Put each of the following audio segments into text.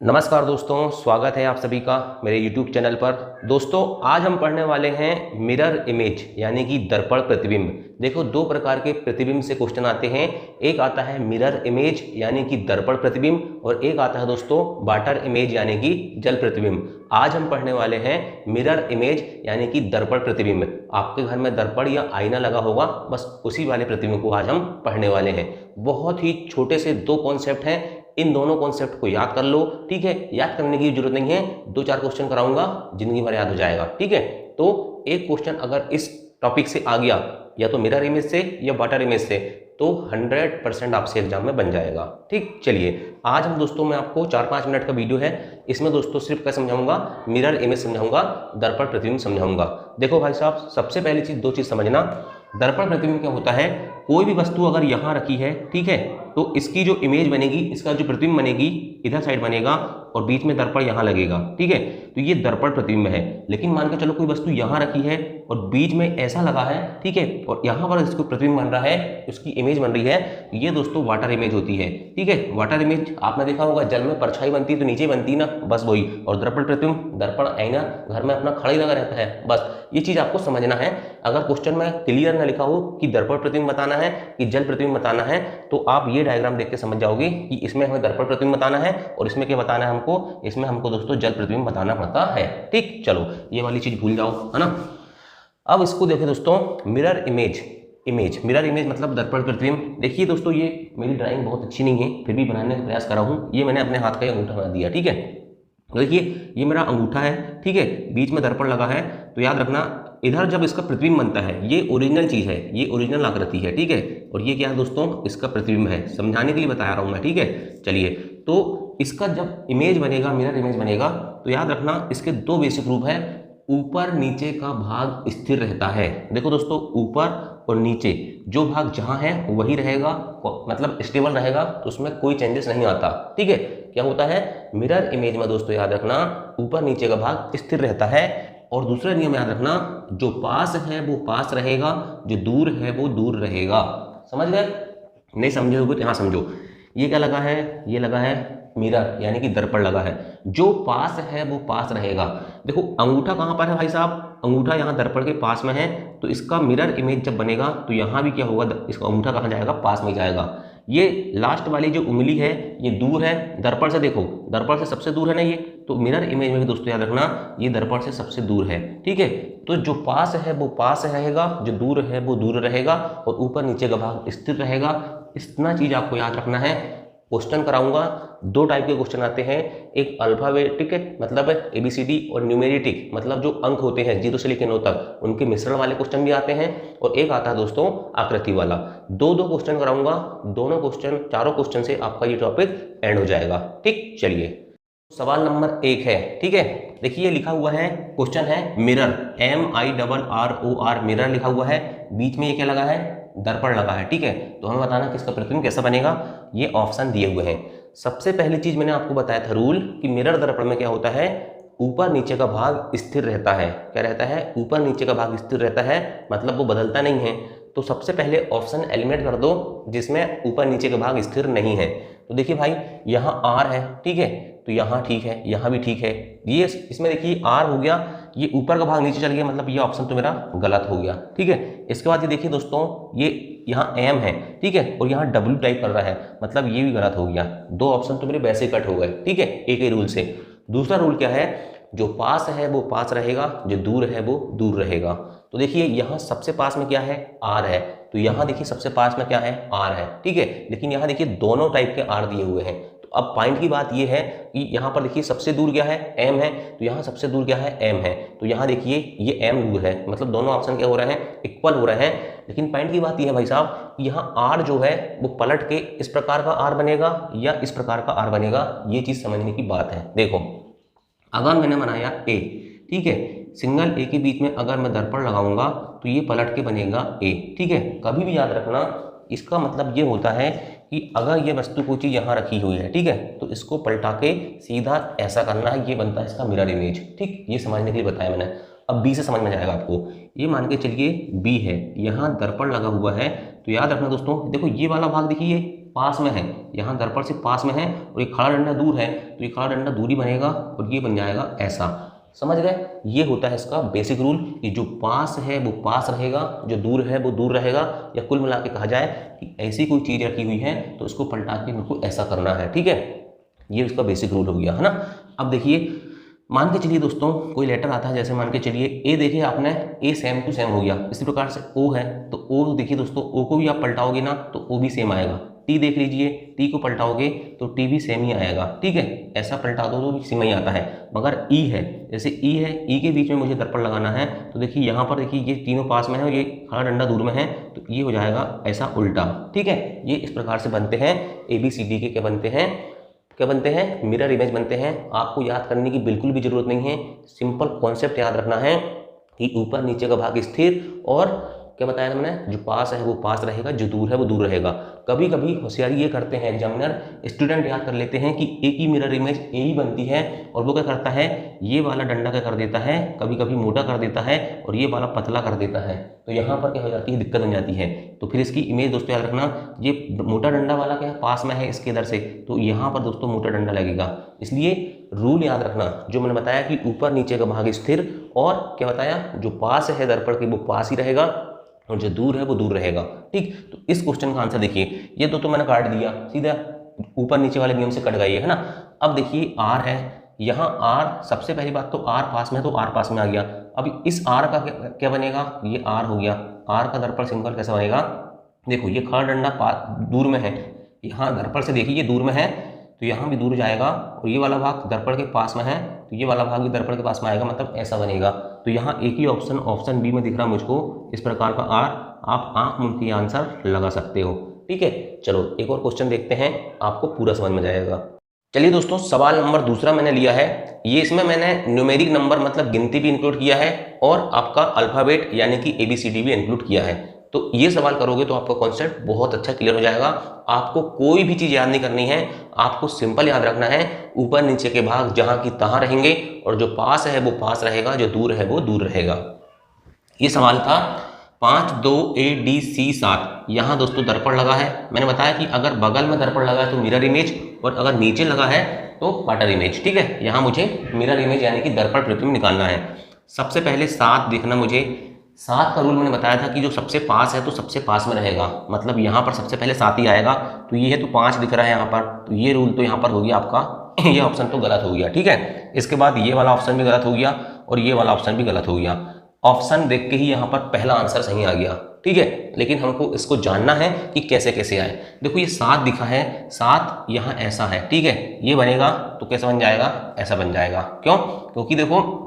नमस्कार दोस्तों, स्वागत है आप सभी का मेरे YouTube चैनल पर। दोस्तों आज हम पढ़ने वाले हैं मिरर इमेज यानी कि दर्पण प्रतिबिंब। देखो दो प्रकार के प्रतिबिंब से क्वेश्चन आते हैं। एक आता है मिरर इमेज यानी कि दर्पण प्रतिबिंब और एक आता है दोस्तों वाटर इमेज यानी कि जल प्रतिबिंब। आज हम पढ़ने वाले हैं मिरर इमेज यानी कि दर्पण प्रतिबिंब। आपके घर में दर्पण या आईना लगा होगा, बस उसी वाले प्रतिबिंब को आज हम पढ़ने वाले हैं। बहुत ही छोटे से दो कॉन्सेप्ट हैं, इन दोनों कॉन्सेप्ट को याद कर लो। ठीक है, याद करने की जरूरत नहीं है, दो चार क्वेश्चन कराऊंगा, जिंदगी भर याद हो जाएगा। ठीक है, तो एक क्वेश्चन अगर इस टॉपिक से आ गया, या तो मिरर इमेज से या वाटर इमेज से, तो 100% आपसे एग्जाम में बन जाएगा। ठीक, चलिए आज हम दोस्तों मैं आपको 4-5 मिनट का वीडियो है, इसमें दोस्तों सिर्फ क्या समझाऊंगा, मिरर इमेज समझाऊंगा, दर्पण प्रतिबिंब समझाऊंगा। देखो भाई साहब, सबसे पहली चीज, दो चीज समझना। दर्पण प्रतिबिंब क्या होता है, कोई भी वस्तु अगर यहाँ रखी है, ठीक है, तो इसकी जो इमेज बनेगी, इसका जो प्रतिबिंब बनेगी, इधर साइड बनेगा और बीच में दर्पण यहाँ लगेगा। ठीक है, तो ये दर्पण प्रतिबिंब है। लेकिन मान के चलो कोई वस्तु यहाँ रखी है और बीच में ऐसा लगा है, ठीक है, और यहाँ पर इसको प्रतिबिंब बन रहा है, उसकी इमेज बन रही है, तो ये दोस्तों वाटर इमेज होती है। ठीक है, वाटर इमेज आपने देखा होगा, जल में परछाई बनती है तो नीचे बनती है ना, बस वही। और दर्पण प्रतिबिंब, दर्पण आईना घर में अपना खड़ा ही लगा रहता है, बस ये चीज आपको समझना है। अगर क्वेश्चन में क्लियर ना लिखा हो कि दर्पण प्रतिबिंब बताना है कि जल प्रतिबिंब बताना है, तो आप ये डायग्राम देख के समझ जाओगे कि इसमें हमें दर्पण प्रतिबिंब बताना है और इसमें क्या बताना है हमको, इसमें हमको दोस्तों जल प्रतिबिंब बताना पड़ता है। ठीक, चलो ये वाली चीज भूल जाओ, है ना। अब इसको देखिए दोस्तों, मिरर इमेज। मिरर इमेज मतलब दर्पण प्रतिबिंब। देखिए दोस्तों, ये मेरी ड्राइंग बहुत अच्छी नहीं है, फिर भी बनाने का प्रयास कर रहा हूँ। ये मैंने अपने हाथ का अंगूठा बना दिया। ठीक है, देखिए ये मेरा अंगूठा है, ठीक है, बीच में दर्पण लगा है। तो याद रखना, इधर जब इसका प्रतिबिंब बनता है, ये ओरिजिनल चीज है, ये ओरिजिनल आकृति है। ठीक है, और ये क्या है दोस्तों, इसका प्रतिबिंब है, समझाने के लिए बता रहा हूं मैं। ठीक है, चलिए, तो इसका जब इमेज बनेगा, मिरर इमेज बनेगा, तो याद रखना इसके दो बेसिक रूप है। ऊपर नीचे का भाग स्थिर रहता है। देखो दोस्तों, ऊपर और नीचे जो भाग जहां है वही रहेगा, मतलब स्टेबल रहेगा, तो उसमें कोई चेंजेस नहीं आता। ठीक है, क्या होता है मिरर इमेज में दोस्तों, याद रखना ऊपर नीचे का भाग स्थिर रहता है। और दूसरा नियम याद रखना, जो पास है वो पास रहेगा, जो दूर है वो दूर रहेगा। समझ गए? नहीं समझे हो तो यहाँ समझो। ये क्या लगा है, ये लगा है मिरर यानी कि दर्पण लगा है, जो पास है वो पास रहेगा। देखो अंगूठा कहाँ पर है भाई साहब, अंगूठा यहाँ दर्पण के पास में है, तो इसका मिरर इमेज जब बनेगा तो यहाँ भी क्या होगा, इसका अंगूठा कहाँ जाएगा, पास में जाएगा। ये लास्ट वाली जो उंगली है ये दूर है दर्पण से, देखो दर्पण से सबसे दूर है ना ये, तो मिरर इमेज में भी दोस्तों याद रखना ये दर्पण से सबसे दूर है। ठीक है, तो जो पास है वो पास रहेगा, जो दूर है वो दूर रहेगा, और ऊपर नीचे का भाग स्थिर रहेगा। इतना चीज आपको याद रखना है। क्वेश्चन कराऊंगा, दो टाइप के क्वेश्चन आते हैं, एक अल्फाबेटिक मतलब ABCD और न्यूमेरिटिक मतलब जो अंक होते हैं 0 से लेकर 9 तक, उनके मिश्रण वाले क्वेश्चन भी आते हैं, और एक आता है दोस्तों आकृति वाला। दो क्वेश्चन कराऊंगा, दोनों क्वेश्चन, चारों क्वेश्चन से आपका ये टॉपिक एंड हो जाएगा। ठीक, चलिए सवाल नंबर 1 है। ठीक है, देखिए लिखा हुआ है, क्वेश्चन है मिरर, MIRROR मिरर लिखा हुआ है, बीच में ये क्या लगा है, दर्पण लगा है। ठीक है, तो हमें बताना कि इसका प्रतिबिंब कैसा बनेगा। ये ऑप्शन दिए हुए हैं। सबसे पहली चीज मैंने आपको बताया था रूल कि मिरर दर्पण में क्या होता है, ऊपर नीचे का भाग स्थिर रहता है। क्या रहता है, ऊपर नीचे का भाग स्थिर रहता है, मतलब वो बदलता नहीं है। तो सबसे पहले ऑप्शन एलिमिनेट कर दो जिसमें ऊपर नीचे का भाग स्थिर नहीं है। तो देखिए भाई, यहाँ R है, ठीक है, तो यहाँ ठीक है, यहाँ भी ठीक है। ये इसमें देखिए R हो गया, ये ऊपर का भाग नीचे चल गया, मतलब ये ऑप्शन तो मेरा गलत हो गया। ठीक है, इसके बाद ये देखिए दोस्तों, ये यहाँ M है, ठीक है, और यहाँ W टाइप कर रहा है, मतलब ये भी गलत हो गया। दो ऑप्शन तो मेरे वैसे कट हो गए। ठीक है, एक ही रूल से। दूसरा रूल क्या है, जो पास है वो पास रहेगा, जो दूर है वो दूर रहेगा। तो देखिए यहाँ सबसे पास में क्या है, R है, तो यहाँ देखिए सबसे पास में क्या है, R है। ठीक है, लेकिन यहाँ देखिए दोनों टाइप के R दिए हुए हैं। तो अब पॉइंट की बात ये है कि यहाँ पर देखिए सबसे दूर क्या है, M है, तो यहाँ सबसे दूर क्या है, M है, तो यहाँ देखिए ये M दूर है, मतलब दोनों ऑप्शन क्या हो रहे हैं, इक्वल हो रहे हैं। लेकिन पॉइंट की बात ये है भाई साहब, यहाँ R जो है वो पलट के इस प्रकार का R बनेगा या इस प्रकार का R बनेगा, ये चीज समझने की बात है। देखो अगर मैंने बनाया A, ठीक है, सिंगल A के बीच में अगर मैं दर्पण लगाऊंगा तो ये पलट के बनेगा A। ठीक है, कभी भी याद रखना, इसका मतलब ये होता है कि अगर ये वस्तु कोई चीज यहाँ रखी हुई है, ठीक है, तो इसको पलटा के सीधा ऐसा करना है, ये बनता है इसका मिरर इमेज। ठीक, ये समझने के लिए बताया मैंने। अब B से समझ में जाएगा आपको। ये मान के चलिए B है, यहाँ दर्पण लगा हुआ है, तो याद रखना दोस्तों, देखो ये वाला भाग देखिए, पास में है, यहाँ दर्पण से पास में है और ये खड़ा डंडा दूर है, तो ये खड़ा डंडा दूरी बनेगा और ये बन जाएगा ऐसा। समझ गए? ये होता है इसका बेसिक रूल कि जो पास है वो पास रहेगा, जो दूर है वो दूर रहेगा, या कुल मिला के कहा जाए कि ऐसी कोई चीज़ रखी हुई है तो उसको पलटा के मेरे को ऐसा करना है। ठीक है, ये उसका बेसिक रूल हो गया, है ना। अब देखिए, मान के चलिए दोस्तों कोई लेटर आता है, जैसे मान के चलिए ए, देखिए आपने ए सेम टू सेम हो गया। इसी प्रकार से ओ है तो ओ, देखिए दोस्तों ओ को भी आप पलटाओगे ना तो ओ भी सेम आएगा। टी देख लीजिए, टी को पलटाओगे तो टी भी सेम ही आएगा। ठीक है, ऐसा पलटा दो तो भी सेम ही आता है। मगर ई है, जैसे ई है, ई के बीच में मुझे दर्पण लगाना है, तो देखिए यहाँ पर देखिए ये तीनों पास में है और ये खड़ा डंडा दूर में है, तो ये हो जाएगा ऐसा उल्टा। ठीक है, ये इस प्रकार से बनते हैं ABCD के। क्या बनते हैं? क्या बनते हैं? मिरर इमेज बनते हैं। आपको याद करने की बिल्कुल भी जरूरत नहीं है, सिंपल कॉन्सेप्ट याद रखना है कि ऊपर नीचे का भाग स्थिर, और क्या बताया था मैंने, जो पास है वो पास रहेगा, जो दूर है वो दूर रहेगा। कभी कभी होशियारी ये करते हैं एग्जामिनर, स्टूडेंट याद कर लेते हैं कि ए की मिरर इमेज ए ही बनती है, और वो क्या करता है, ये वाला डंडा क्या कर देता है, कभी कभी मोटा कर देता है और ये वाला पतला कर देता है, तो यहाँ पर क्या हो जाती है, दिक्कत बन जाती है। तो फिर इसकी इमेज दोस्तों याद रखना, ये मोटा डंडा वाला क्या है, पास में है इसके इधर से, तो यहाँ पर दोस्तों मोटा डंडा लगेगा। इसलिए रूल याद रखना जो मैंने बताया कि ऊपर नीचे का भाग स्थिर, और क्या बताया, जो पास है दर्पण के वो पास ही रहेगा और जो दूर है वो दूर रहेगा। ठीक, तो इस क्वेश्चन का आंसर देखिए, ये तो मैंने काट दिया सीधा, ऊपर नीचे वाले नियम से कट गई है ना। अब देखिए आर है, यहाँ आर, सबसे पहली बात तो आर पास में है तो आर पास में आ गया। अब इस आर का क्या बनेगा, ये आर हो गया। आर का दर्पण सिंबल कैसा बनेगा, देखो ये खड़ा डंडा दूर में है, यहाँ दर्पण से देखिए ये दूर में है तो यहाँ भी दूर जाएगा, और ये वाला भाग दर्पण के पास में है तो ये वाला भाग भी दर्पण के पास में आएगा, मतलब ऐसा बनेगा। तो यहाँ एक ही ऑप्शन, ऑप्शन बी में दिख रहा मुझको इस प्रकार का आर, आप आंख मूंद के आंसर लगा सकते हो। ठीक है, चलो एक और क्वेश्चन देखते हैं, आपको पूरा समझ में जाएगा। चलिए दोस्तों, सवाल नंबर दूसरा मैंने लिया है, ये इसमें मैंने न्यूमेरिक नंबर मतलब गिनती भी इंक्लूड किया है और आपका अल्फाबेट यानी कि ABCD भी इंक्लूड किया है। तो ये सवाल करोगे तो आपका कॉन्सेप्ट बहुत अच्छा क्लियर हो जाएगा। आपको कोई भी चीज़ याद नहीं करनी है, आपको सिंपल याद रखना है, ऊपर नीचे के भाग जहां की तहां रहेंगे, और जो पास है वो पास रहेगा, जो दूर है वो दूर रहेगा। ये सवाल था 5, 2, ADC7। यहाँ दोस्तों दर्पण लगा है, मैंने बताया कि अगर बगल में दर्पण लगा है तो मिरर इमेज, और अगर नीचे लगा है तो वाटर इमेज। ठीक है, यहाँ मुझे मिरर इमेज यानी कि दर्पण प्रतिबिंब निकालना है। सबसे पहले 7 देखना मुझे। 7 का रूल मैंने बताया था कि जो सबसे पास है तो सबसे पास में रहेगा, मतलब यहाँ पर सबसे पहले 7 ही आएगा। तो ये है तो 5 दिख रहा है यहाँ पर, तो ये रूल तो यहाँ पर हो गया आपका ये ऑप्शन तो गलत हो गया। ठीक है, इसके बाद ये वाला ऑप्शन भी गलत हो गया और ये वाला ऑप्शन भी गलत हो गया। ऑप्शन देख के ही यहाँ पर पहला आंसर सही आ गया। ठीक है, लेकिन हमको इसको जानना है कि कैसे कैसे आए। देखो ये 7 दिखा है, 7 यहाँ ऐसा है। ठीक है, ये बनेगा तो कैसा बन जाएगा, ऐसा बन जाएगा। क्यों? क्योंकि देखो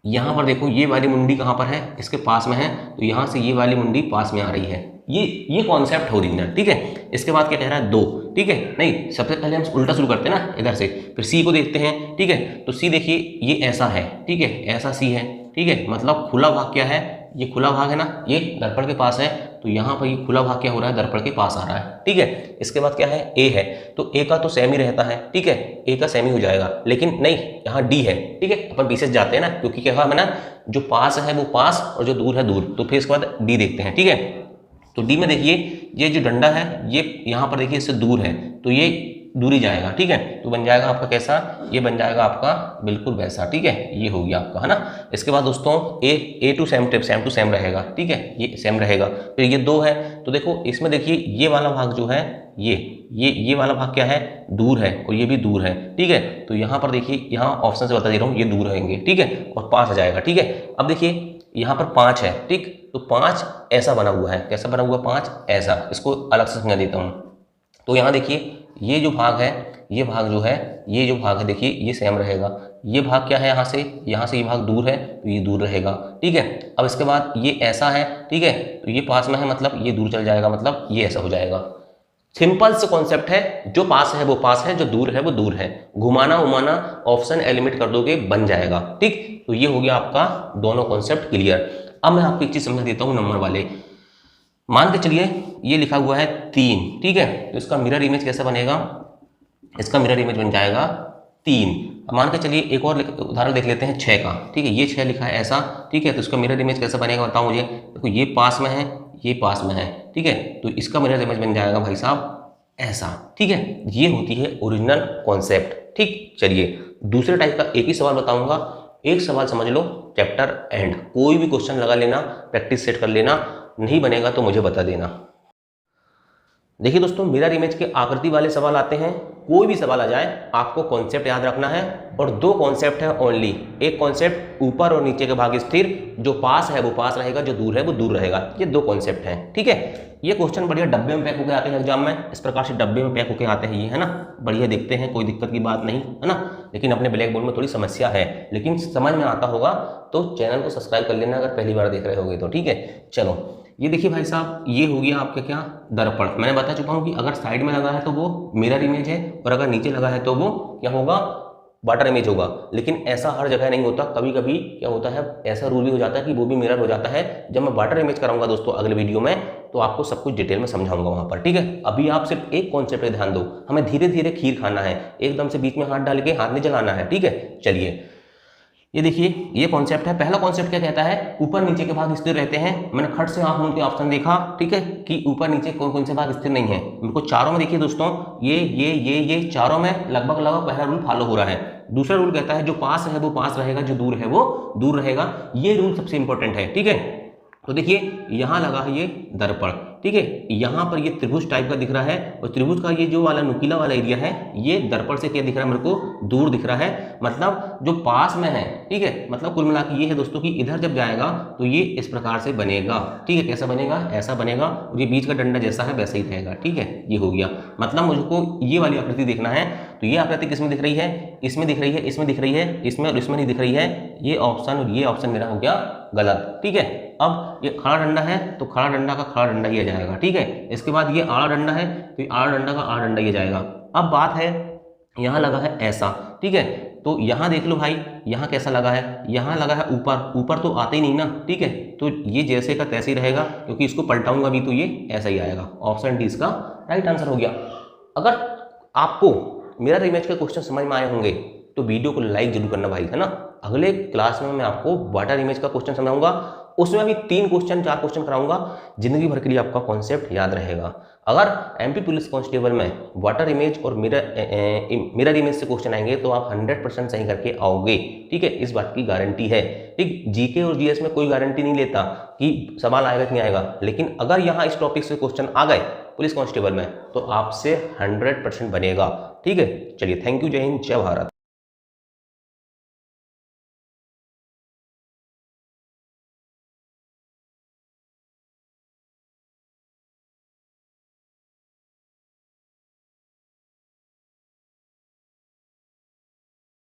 यहाँ पर देखो ये वाली मुंडी कहाँ पर है, इसके पास में है, तो यहाँ से ये वाली मुंडी पास में आ रही है। ये कॉन्सेप्ट हो रही है। ठीक है, इसके बाद क्या कह रहा है, 2। ठीक है, नहीं सबसे पहले हम उल्टा शुरू करते हैं ना इधर से, फिर सी को देखते हैं। ठीक है, तो सी देखिए ये ऐसा है। ठीक है, ऐसा सी है। ठीक है, मतलब खुला भाग क्या है, ये खुला भाग है ना, ये दर्पण के पास है, तो यहाँ पर ये खुला भाग क्या हो रहा है, दर्पण के पास आ रहा है। ठीक है, इसके बाद क्या है, ए है, तो ए का तो सेम ही रहता है। ठीक है, ए का सेम ही हो जाएगा, लेकिन नहीं यहाँ डी है। ठीक है, अपन पीछे जाते हैं ना, क्योंकि क्या है ना, जो पास है वो पास और जो दूर है दूर, तो फिर इसके बाद डी देखते हैं। ठीक है, तो डी में देखिए ये जो डंडा है ये यहाँ पर देखिए इससे दूर है, तो ये दूरी जाएगा। ठीक है, तो बन जाएगा आपका कैसा, ये बन जाएगा आपका बिल्कुल वैसा। ठीक है, ये हो गया आपका, है ना। इसके बाद दोस्तों ए टू सेम टू सेम रहेगा। ठीक है, ये सेम रहेगा। फिर ये 2 है, तो देखो इसमें देखिए ये वाला भाग जो है, ये वाला भाग क्या है, दूर है, और ये भी दूर है। ठीक है, तो यहाँ पर देखिए, यहाँ ऑप्शन से बता दे रहा हूँ, ये दूर रहेंगे। ठीक है, और 5 आ जाएगा। ठीक है, अब देखिए यहाँ पर 5 है। ठीक, तो 5 ऐसा बना हुआ है, कैसा बना हुआ 5 ऐसा, इसको अलग से समझा देता हूँ। तो यहाँ देखिए ये जो भाग है, ये भाग जो है, ये जो भाग है देखिए ये सेम रहेगा। ये भाग क्या है, यहाँ से ये भाग दूर है, तो ये दूर रहेगा। ठीक है, अब इसके बाद ये ऐसा है। ठीक है, तो ये पास में है, मतलब ये दूर चल जाएगा, मतलब ये ऐसा हो जाएगा। सिंपल से कॉन्सेप्ट है, जो पास है वो पास है, जो दूर है वो दूर है। घुमाना उमाना ऑप्शन एलिमिनेट कर दोगे, बन जाएगा। ठीक, तो ये हो गया आपका दोनों कॉन्सेप्ट क्लियर। अब मैं आपको एक चीज समझ देता हूँ नंबर वाले। मान के चलिए ये लिखा हुआ है 3। ठीक है, तो इसका मिरर इमेज कैसा बनेगा, इसका मिरर इमेज बन जाएगा 3। मान के चलिए एक और उदाहरण देख लेते हैं 6 का। ठीक है, ये 6 लिखा है ऐसा। ठीक है, तो इसका मिरर इमेज कैसा बनेगा बताओ मुझे। देखो ये पास में है, ये पास में है। ठीक है, तो इसका मिरर इमेज बन जाएगा भाई साहब ऐसा, ठीक है। ये होती है ओरिजिनल कॉन्सेप्ट, ठीक। चलिए दूसरे टाइप का एक ही सवाल बताऊंगा, एक सवाल समझ लो, चैप्टर एंड। कोई भी क्वेश्चन लगा लेना, प्रैक्टिस सेट कर लेना, नहीं बनेगा तो मुझे बता देना। देखिए दोस्तों, मिरर इमेज के आकृति वाले सवाल आते हैं। कोई भी सवाल आ जाए, आपको कॉन्सेप्ट याद रखना है, और दो कॉन्सेप्ट है ओनली। एक कॉन्सेप्ट ऊपर और नीचे के भाग स्थिर, जो पास है वो पास रहेगा, जो दूर है वो दूर रहेगा। ये दो कॉन्सेप्ट हैं, ठीक है। ये क्वेश्चन बढ़िया डब्बे में पैक होकर आते हैं एग्जाम में, इस प्रकार से डब्बे में पैक होकर आते हैं ये, है ना। बढ़िया देखते हैं, कोई दिक्कत की बात नहीं, है ना। लेकिन अपने ब्लैक बोर्ड में थोड़ी समस्या है, लेकिन समझ में आता होगा तो चैनल को सब्सक्राइब कर लेना अगर पहली बार देख रहे होगे तो, ठीक है। चलो ये देखिए भाई साहब, ये हो गया आपका क्या, दर्पण। मैंने बता चुका हूँ कि अगर साइड में लगा है तो वो मिरर इमेज है, और अगर नीचे लगा है तो वो क्या होगा, वाटर इमेज होगा। लेकिन ऐसा हर जगह नहीं होता, कभी कभी क्या होता है, ऐसा रूल भी हो जाता है कि वो भी मिरर हो जाता है। जब मैं वाटर इमेज कराऊंगा दोस्तों अगले वीडियो में, तो आपको सब कुछ डिटेल में समझाऊंगा वहां पर, ठीक है। अभी आप सिर्फ एक कॉन्सेप्ट पे ध्यान दो, हमें धीरे धीरे खीर खाना है, एकदम से बीच में हाथ डाल के हाथ नहीं जलाना है, ठीक है। चलिए ये देखिए, ये कॉन्सेप्ट है। पहला कॉन्सेप्ट क्या कहता है, ऊपर नीचे के भाग स्थिर रहते हैं। मैंने खट से आप के ऑप्शन देखा, ठीक है, कि ऊपर नीचे कौन कौन से भाग स्थिर नहीं है। मेरे को चारों में देखिए दोस्तों, ये चारों में लगभग पहला रूल फॉलो हो रहा है। दूसरा रूल कहता है जो पास है वो पास रहेगा, जो दूर है वो दूर रहेगा। ये रूल सबसे इंपॉर्टेंट है, ठीक है। तो देखिए यहाँ लगा है ये दर्पण, ठीक है। यहाँ पर ये त्रिभुज टाइप का दिख रहा है, और त्रिभुज का ये जो वाला नुकीला वाला एरिया है, ये दर्पण से क्या दिख रहा है मेरे को, दूर दिख रहा है। मतलब जो पास में है, ठीक है। मतलब कुल मिला के ये है दोस्तों कि इधर जब जाएगा तो ये इस प्रकार से बनेगा, ठीक है। कैसा बनेगा, ऐसा बनेगा, और ये बीच का डंडा जैसा है वैसा ही रहेगा, ठीक है। ये हो गया, मतलब मुझको ये वाली आकृति देखना है। तो ये आकृति किसमें दिख रही है, इसमें दिख रही है, इसमें दिख रही है, इसमें और इसमें नहीं दिख रही है। ये ऑप्शन और ये ऑप्शन मेरा हो गया गलत, ठीक है। अब ये खड़ा डंडा है तो खड़ा डंडा का खड़ा डंडा ही आ जाएगा, ठीक है। इसके बाद ये आड़ा डंडा है तो ये आड़ा डंडा का आड़ा डंडा ही आ जाएगा। अब बात है, यहाँ लगा है ऐसा, ठीक है। तो यहाँ देख लो भाई, यहाँ कैसा लगा है, यहाँ लगा है ऊपर, ऊपर तो आते ही नहीं ना, ठीक है। तो ये जैसे का तैसे ही रहेगा, क्योंकि इसको पलटाऊंगा भी तो ये ऐसा ही आएगा। ऑप्शन डी इसका राइट आंसर हो गया। अगर आपको मिरर इमेज के क्वेश्चन समझ में आए होंगे तो वीडियो को लाइक जरूर करना भाई, है ना। अगले क्लास में मैं आपको वाटर इमेज का क्वेश्चन समझाऊंगा, उसमें भी 3 क्वेश्चन 4 क्वेश्चन कराऊंगा, जिंदगी भर के लिए आपका कॉन्सेप्ट याद रहेगा। अगर एमपी पुलिस कांस्टेबल में वाटर इमेज और मिरर इमेज से क्वेश्चन आएंगे तो आप 100% सही करके आओगे, ठीक है। इस बात की गारंटी है, ठीक। जीके और जीएस में कोई गारंटी नहीं लेता कि सवाल आएगा कि नहीं आएगा, लेकिन अगर यहाँ इस टॉपिक से क्वेश्चन आ गए पुलिस कांस्टेबल में तो आपसे 100% बनेगा, ठीक है। चलिए, थैंक यू, जय हिंद, जय भारत।